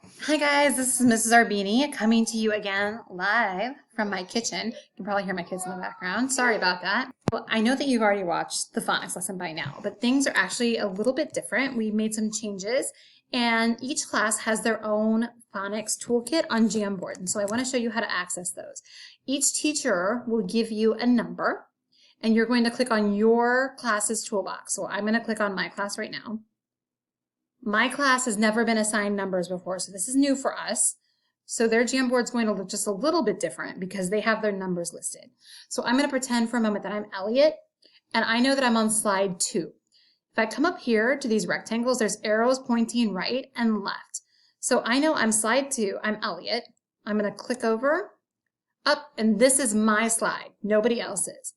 Hi guys, this is Mrs. Arbini coming to you again live from my kitchen. You can probably hear my kids in the background. Sorry about that. Well, I know that you've already watched the phonics lesson by now, but things are actually a little bit different. We made some changes and each class has their own phonics toolkit on Jamboard. And so I want to show you how to access those. Each teacher will give you a number and you're going to click on your class's toolbox. So I'm going to click on my class right now. My class has never been assigned numbers before, so this is new for us. So their Jamboard is going to look just a little bit different because they have their numbers listed. So I'm going to pretend for a moment that I'm Elliot, and I know that I'm on slide 2. If I come up here to these rectangles, there's arrows pointing right and left. So I know I'm slide 2, I'm Elliot. I'm going to click over, up, and this is my slide, nobody else's.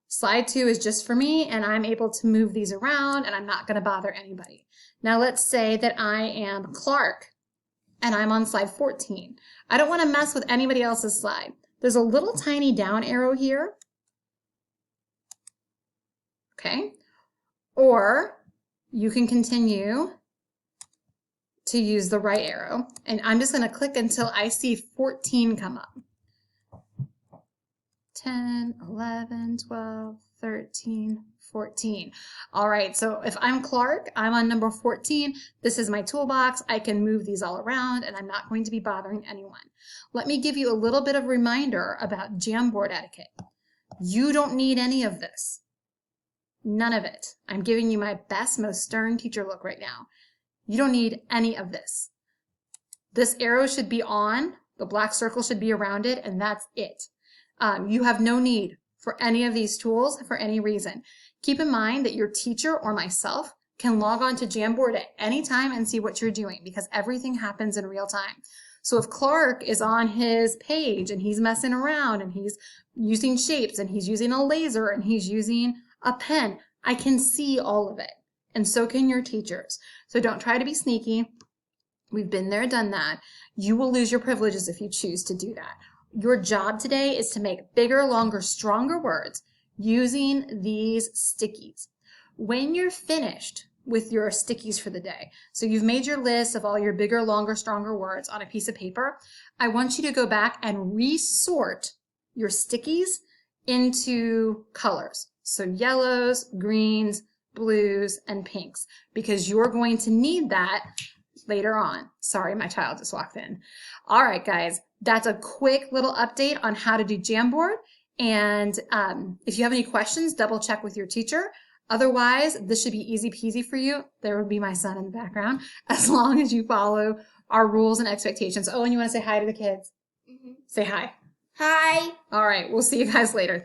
Slide 2 is just for me, and I'm able to move these around, and I'm not going to bother anybody. Now let's say that I am Clark, and I'm on slide 14. I don't want to mess with anybody else's slide. There's a little tiny down arrow here. Okay. Or you can continue to use the right arrow, and I'm just going to click until I see 14 come up. 10, 11, 12, 13, 14. All right, so if I'm Clark, I'm on number 14. This is my toolbox. I can move these all around and I'm not going to be bothering anyone. Let me give you a little bit of reminder about Jamboard etiquette. You don't need any of this. None of it. I'm giving you my best, most stern teacher look right now. You don't need any of this. This arrow should be on, the black circle should be around it, and that's it. You have no need for any of these tools for any reason. Keep in mind that your teacher or myself can log on to Jamboard at any time and see what you're doing because everything happens in real time. So if Clark is on his page and he's messing around and he's using shapes and he's using a laser and he's using a pen, I can see all of it. And so can your teachers. So don't try to be sneaky. We've been there, done that. You will lose your privileges if you choose to do that. Your job today is to make bigger, longer, stronger words using these stickies. When you're finished with your stickies for the day, so you've made your list of all your bigger, longer, stronger words on a piece of paper, I want you to go back and resort your stickies into colors. So yellows, greens, blues, and pinks, because you're going to need that later on. Sorry, my child just walked in. All right, guys, that's a quick little update on how to do Jamboard. And if you have any questions, double check with your teacher. Otherwise, this should be easy peasy for you. There would be my son in the background, as long as you follow our rules and expectations. Oh, and you want to say hi to the kids? Mm-hmm. Say hi. Hi. All right, we'll see you guys later.